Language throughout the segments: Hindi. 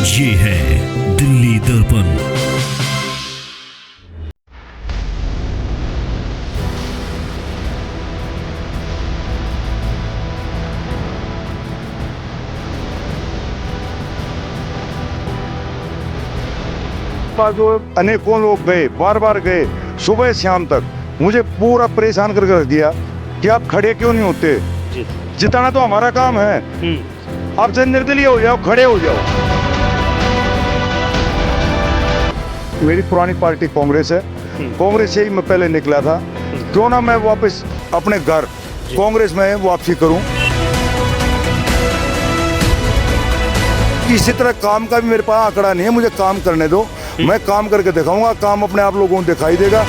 ये है दिल्ली दर्पण। जो अनेकों लोग गए, बार बार गए, सुबह शाम तक मुझे पूरा परेशान करके रख दिया कि आप खड़े क्यों नहीं होते। जिताना तो हमारा काम है, आप से निर्दलीय हो जाओ, खड़े हो जाओ। मेरी पुरानी पार्टी कांग्रेस है, कांग्रेस से ही मैं पहले निकला था, क्यों ना मैं वापस अपने घर कांग्रेस में वापसी करूं। इसी तरह काम का भी मेरे पास आंकड़ा नहीं है, मुझे काम करने दो, मैं काम करके दिखाऊंगा, काम अपने आप लोगों को दिखाई देगा।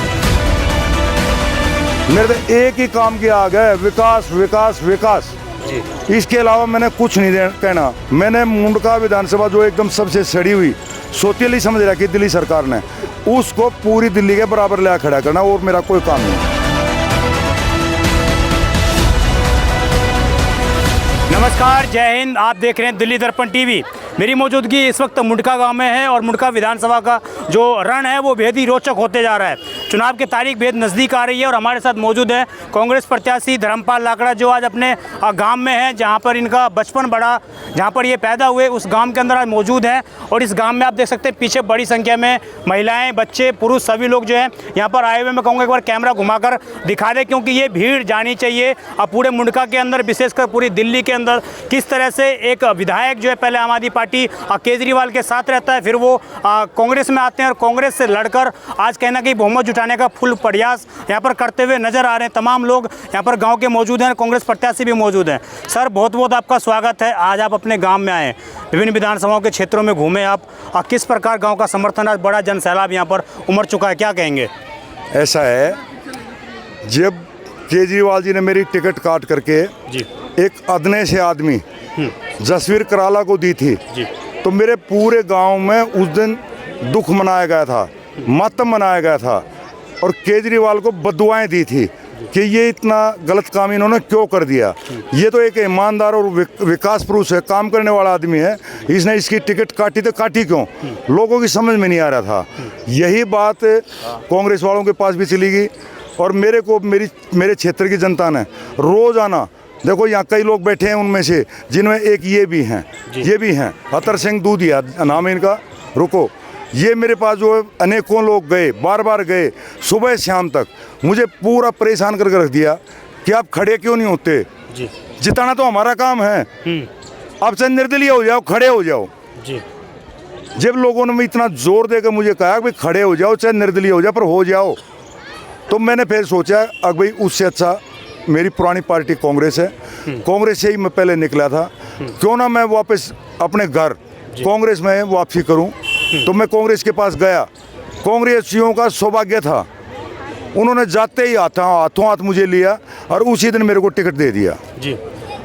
मेरे तो एक ही काम की आग है, विकास विकास विकास। इसके अलावा मैंने कुछ नहीं कहना। मैंने मुंडका विधानसभा जो एकदम सबसे सड़ी हुई सोतेली समझ रखी दिल्ली सरकार ने, उसको पूरी दिल्ली के बराबर ले खड़ा करना, और मेरा कोई काम नहीं। नमस्कार, जय हिंद। आप देख रहे हैं दिल्ली दर्पण टीवी। मेरी मौजूदगी इस वक्त मुंडका गांव में है और मुंडका विधानसभा का जो रण है वो बेहद ही रोचक होते जा रहा है। चुनाव की तारीख बेहद नज़दीक आ रही है और हमारे साथ मौजूद है कांग्रेस प्रत्याशी धर्मपाल लाकड़ा, जो आज अपने गांव में है, जहां पर इनका बचपन बढ़ा, जहां पर ये पैदा हुए, उस गांव के अंदर आज मौजूद हैं। और इस गांव में आप देख सकते हैं पीछे बड़ी संख्या में महिलाएं, बच्चे, पुरुष सभी लोग जो हैं यहाँ पर आए हुए। मैं कहूँगा एक बार कैमरा घुमाकर दिखा दें, क्योंकि ये भीड़ जानी चाहिए। अब पूरे मुंडका के अंदर, विशेषकर पूरी दिल्ली के अंदर, किस तरह से एक विधायक जो है पहले आम आदमी पार्टी केजरीवाल के साथ रहता है, फिर वो कांग्रेस में आते हैं और कांग्रेस से लड़कर आज कहना कि बहुमत जुटाने का फुल प्रयास यहाँ पर करते हुए नजर आ रहे हैं। तमाम लोग यहाँ पर गांव के मौजूद हैं, कांग्रेस प्रत्याशी भी मौजूद हैं। सर, बहुत बहुत आपका स्वागत है। आज आप अपने गांव में आए, विभिन्न विधानसभाओं के क्षेत्रों में घूमे आप, किस प्रकार गाँव का समर्थन, आज बड़ा जन सैलाब यहाँ पर उमड़ चुका है, क्या कहेंगे? ऐसा है, जब केजरीवाल जी ने मेरी टिकट काट करके एक अदने से आदमी जसवीर कराला को दी थी, तो मेरे पूरे गांव में उस दिन दुख मनाया गया था, मातम मनाया गया था, और केजरीवाल को बददुआएं दी थी कि ये इतना गलत काम इन्होंने क्यों कर दिया। ये तो एक ईमानदार और विकास पुरुष है, काम करने वाला आदमी है, इसने इसकी टिकट काटी तो काटी क्यों, लोगों की समझ में नहीं आ रहा था। यही बात कांग्रेस वालों के पास भी चली गई और मेरे क्षेत्र की जनता ने रोज़ाना, देखो यहाँ कई लोग बैठे हैं, उनमें से जिनमें एक ये भी हैं अतर सिंह दूधिया नाम है इनका, रुको, ये मेरे पास जो अनेकों लोग गए, बार बार गए, सुबह शाम तक मुझे पूरा परेशान करके रख दिया कि आप खड़े क्यों नहीं होते। जिताना तो हमारा काम है, आप से निर्दलीय हो जाओ, खड़े हो जाओ। जब लोगों ने इतना जोर देकर मुझे कहा कि खड़े हो जाओ, चाहे निर्दलीय हो जाओ, पर हो जाओ, तो मैंने फिर सोचा अब भाई उससे अच्छा मेरी पुरानी पार्टी कांग्रेस है, कांग्रेस से ही मैं पहले निकला था, क्यों ना मैं वापस अपने घर कांग्रेस में वापसी करूं। तो मैं कांग्रेस के पास गया, कांग्रेसियों का सौभाग्य था, उन्होंने जाते ही हाथों हाथ मुझे लिया और उसी दिन मेरे को टिकट दे दिया। जी,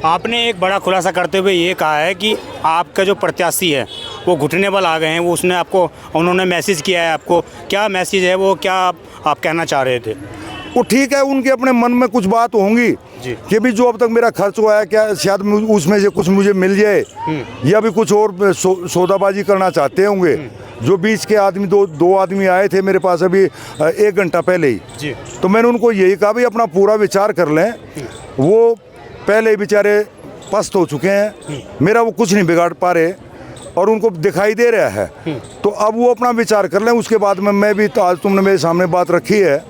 आपने एक बड़ा खुलासा करते हुए ये कहा है कि आपका जो प्रत्याशी है वो घुटने बल आ गए हैं, वो उसने आपको, उन्होंने मैसेज किया है आपको, क्या मैसेज है वो, क्या आप कहना चाह रहे थे? वो ठीक है, उनके अपने मन में कुछ बात होंगी कि भी जो अब तक मेरा खर्च हुआ है, क्या शायद उसमें से कुछ मुझे मिल जाए, या भी कुछ और सौदाबाजी करना चाहते होंगे। जो बीच के आदमी दो आदमी आए थे मेरे पास अभी 1 घंटा पहले ही, तो मैंने उनको यही कहा भी अपना पूरा विचार कर लें, वो पहले ही बेचारे पस्त हो चुके हैं, मेरा वो कुछ नहीं बिगाड़ पा रहे और उनको दिखाई दे रहा है, तो अब वो अपना विचार कर लें। उसके बाद में मैं भी, तो आज तुमने मेरे सामने बात रखी है,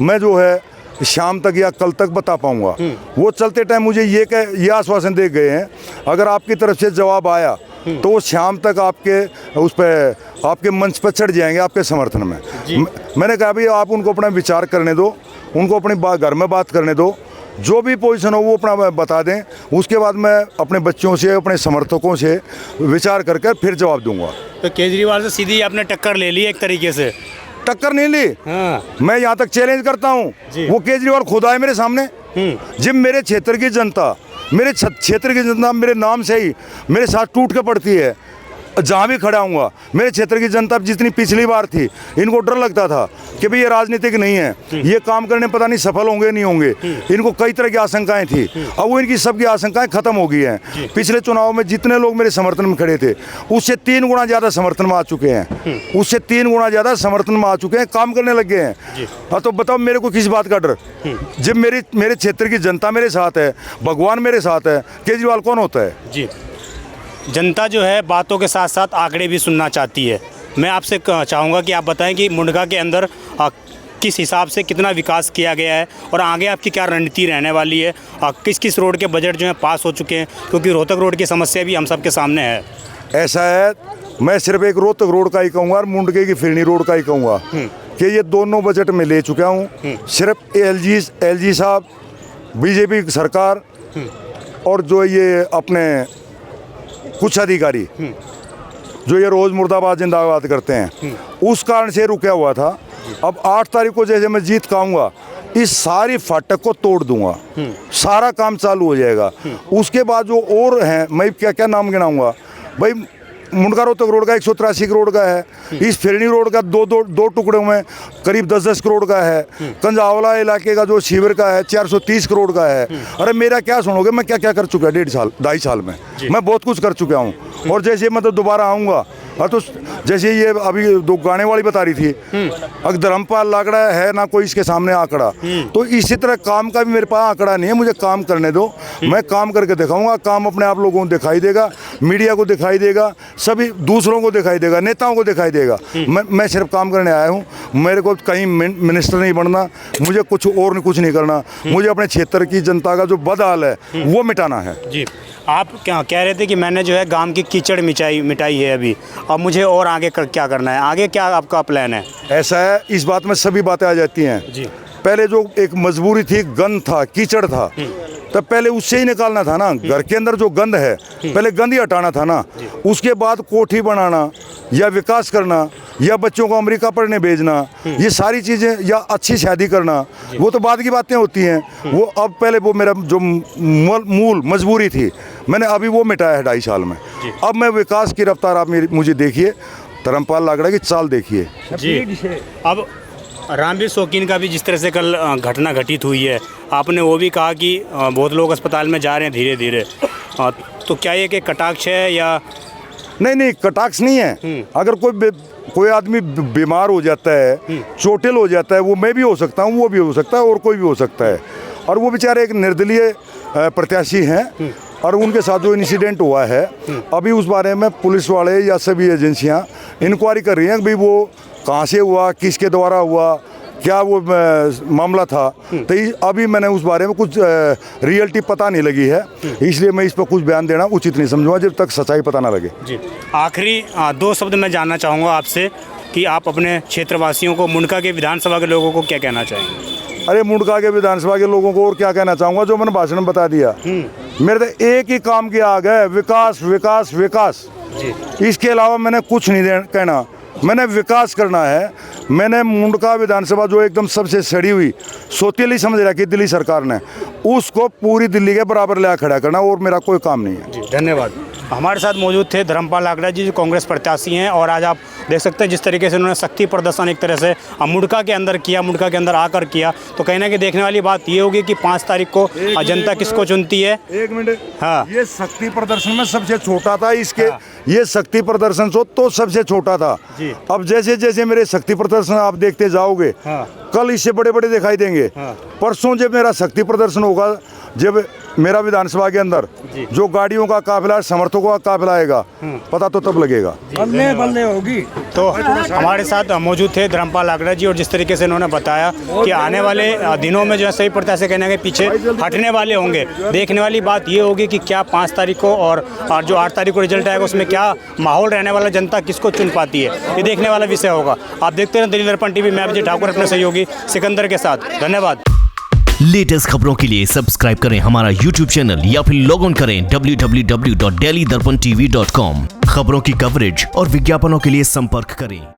मैं जो है शाम तक या कल तक बता पाऊंगा। वो चलते टाइम मुझे ये आश्वासन दे गए हैं, अगर आपकी तरफ से जवाब आया तो वो शाम तक आपके मंच पर चढ़ जाएंगे आपके समर्थन में। मैंने कहा भाई आप उनको अपना विचार करने दो, उनको अपने घर में बात करने दो, जो भी पोजीशन हो वो अपना बता दें, उसके बाद मैं अपने बच्चों से, अपने समर्थकों से विचार करके फिर जवाब दूंगा। तो केजरीवाल से सीधी आपने टक्कर ले ली, एक तरीके से? टक्कर नहीं ली, मैं यहाँ तक चैलेंज करता हूँ, वो केजरीवाल खुद आए मेरे सामने। जब मेरे क्षेत्र की जनता मेरे नाम से ही मेरे साथ टूट के पड़ती है, जहाँ भी खड़ा हूँ मेरे क्षेत्र की जनता जितनी पिछली बार थी, इनको डर लगता था कि भाई ये राजनीतिक नहीं है, ये काम करने पता नहीं सफल होंगे नहीं होंगे, इनको कई तरह की आशंकाएं थी। अब वो इनकी सबकी आशंकाएं खत्म हो गई हैं। पिछले चुनाव में जितने लोग मेरे समर्थन में खड़े थे उससे 3 गुना ज़्यादा समर्थन में आ चुके हैं, उससे 3 गुना ज़्यादा समर्थन में आ चुके हैं, काम करने लग गए हैं। हाँ, तो बताओ मेरे को किस बात का डर? जब मेरे क्षेत्र की जनता मेरे साथ है, भगवान मेरे साथ है, केजरीवाल कौन होता है? जी, जनता जो है बातों के साथ साथ आंकड़े भी सुनना चाहती है। मैं आपसे चाहूँगा कि आप बताएं कि मुंडका के अंदर किस हिसाब से कितना विकास किया गया है और आगे आपकी क्या रणनीति रहने वाली है। किस किस रोड के बजट जो है पास हो चुके हैं, क्योंकि रोहतक रोड की समस्या भी हम सब के सामने है। ऐसा है, मैं सिर्फ एक रोहतक रोड का ही कहूँगा और मुंडके की फिरनी रोड का ही कहूँगा कि ये दोनों बजट में ले चुका हूँ। सिर्फ एलजी साहब, बीजेपी सरकार और जो ये अपने कुछ अधिकारी जो ये रोज़ मुर्दाबाद जिंदाबाद करते हैं, उस कारण से रुका हुआ था। अब 8 तारीख को जैसे मैं जीत खाऊंगा, इस सारी फाटक को तोड़ दूंगा, सारा काम चालू हो जाएगा। उसके बाद जो और हैं, मैं क्या क्या नाम गिनाऊंगा भाई। मुंडका रोहतक रोड का 183 करोड़ का है, इस फिरनी रोड का दो टुकड़ों में करीब 10-10 करोड़ का है, कंजावला इलाके का जो शिविर का है 430 करोड़ का है। अरे मेरा क्या सुनोगे, मैं क्या क्या कर चुका है 2.5 साल में, मैं बहुत कुछ कर चुका हूँ। और जैसे मैं तो दोबारा आऊँगा, और तो जैसे ये अभी 2 गाने वाली बता रही थी, अगर धर्मपाल लाकड़ा है ना कोई इसके सामने आंकड़ा, तो इसी तरह काम का भी मेरे पास आंकड़ा नहीं है। मुझे काम करने दो, मैं काम करके दिखाऊंगा। काम अपने आप लोगों को दिखाई देगा, मीडिया को दिखाई देगा, सभी दूसरों को दिखाई देगा, नेताओं को दिखाई देगा। मैं सिर्फ काम करने आया हूँ। मेरे को कहीं मिनिस्टर नहीं बनना, मुझे कुछ नहीं करना। मुझे अपने क्षेत्र की जनता का जो बदहाल है वो मिटाना है। जी, आप क्या कह रहे थे कि मैंने जो है गांव की कीचड़ मिटाई है अभी, अब मुझे और आगे क्या करना है, आगे क्या आपका प्लान है? ऐसा है, इस बात में सभी बातें आ जाती हैं जी। पहले जो एक मजबूरी थी, गंद था, कीचड़ था, तब पहले उससे ही निकालना था ना। घर के अंदर जो गंद है पहले गंद ही हटाना था ना। उसके बाद कोठी बनाना या विकास करना या बच्चों को अमेरिका पढ़ने भेजना, ये सारी चीज़ें, या अच्छी शादी करना, वो तो बाद की बातें होती हैं। वो अब पहले वो मेरा जो मूल मजबूरी थी, मैंने अभी वो मिटाया है 2.5 साल में। अब मैं विकास की रफ्तार आप मुझे देखिए, धर्मपाल लाकड़ा की चाल देखिए जी। अब रामवीर शौकीन का भी जिस तरह से कल घटना घटित हुई है, आपने वो भी कहा कि बहुत लोग अस्पताल में जा रहे हैं धीरे धीरे, तो क्या ये कि कटाक्ष है या नहीं? कटाक्ष नहीं है। अगर कोई आदमी बीमार हो जाता है, चोटिल हो जाता है, वो मैं भी हो सकता हूँ, वो भी हो सकता है, और कोई भी हो सकता है। और वो बेचारे एक निर्दलीय प्रत्याशी हैं, और उनके साथ जो इंसिडेंट हुआ है, अभी उस बारे में पुलिस वाले या सभी एजेंसियां इंक्वायरी कर रही हैं कि भाई वो कहाँ से हुआ, किसके द्वारा हुआ, क्या वो मामला था। तो अभी मैंने उस बारे में कुछ रियलिटी पता नहीं लगी है, इसलिए मैं इस पर कुछ बयान देना उचित नहीं समझूंगा जब तक सच्चाई पता ना लगे जी। आखिरी 2 शब्द मैं जानना चाहूँगा आपसे कि आप अपने क्षेत्रवासियों को, मुंडका के विधानसभा के लोगों को क्या कहना चाहेंगे? अरे मुंडका के विधानसभा के लोगों को और क्या कहना चाहूँगा, जो मैंने भाषण में बता दिया। मेरे तो एक ही काम की आग है, विकास विकास विकास जी। इसके अलावा मैंने कुछ नहीं कहना, मैंने विकास करना है। मैंने मुंडका विधानसभा जो एकदम सबसे सड़ी हुई सोतीली समझ रखी दिल्ली सरकार ने, उसको पूरी दिल्ली के बराबर ले खड़ा करना, और मेरा कोई काम नहीं है जी। धन्यवाद। हमारे साथ मौजूद थे धर्मपाल लाकड़ा जी, जो कांग्रेस प्रत्याशी हैं, और आज आप देख सकते हैं जिस तरीके से उन्होंने शक्ति प्रदर्शन एक तरह से मुंडका के अंदर किया, मुंडका के अंदर आकर किया। तो कहीं ना कहीं देखने वाली बात ये होगी कि 5 तारीख को जनता किसको चुनती है। 1 मिनट, हाँ, ये शक्ति प्रदर्शन में सबसे छोटा था इसके, ये शक्ति प्रदर्शन तो सबसे छोटा था जी। अब जैसे जैसे मेरे शक्ति प्रदर्शन आप देखते जाओगे, कल इससे बड़े बड़े दिखाई देंगे। परसों जब मेरा शक्ति प्रदर्शन होगा, जब मेरा विधानसभा के अंदर जो गाड़ियों का काफिला, समर्थकों का काफिला आएगा, पता तो तब लगेगा, बल्ले होगी। तो हमारे साथ मौजूद थे धर्मपाल लाकड़ा जी, और जिस तरीके से इन्होंने बताया कि आने वाले दिनों में जो है सही प्रत्याशी कहने के पीछे हटने वाले होंगे। देखने वाली बात ये होगी कि क्या 5 तारीख को और जो 8 तारीख को रिजल्ट आएगा उसमें क्या माहौल रहने वाला, जनता किसको चुन पाती है, ये देखने वाला विषय होगा। आप देखते हैं दिल्ली दर्पण टीवी, मैं अभिजीत ठाकुर अपने सहयोगी सिकंदर के साथ। धन्यवाद। लेटेस्ट खबरों के लिए सब्सक्राइब करें हमारा YouTube चैनल या फिर लॉग ऑन करें www.delhidarpantv.com। खबरों की कवरेज और विज्ञापनों के लिए संपर्क करें।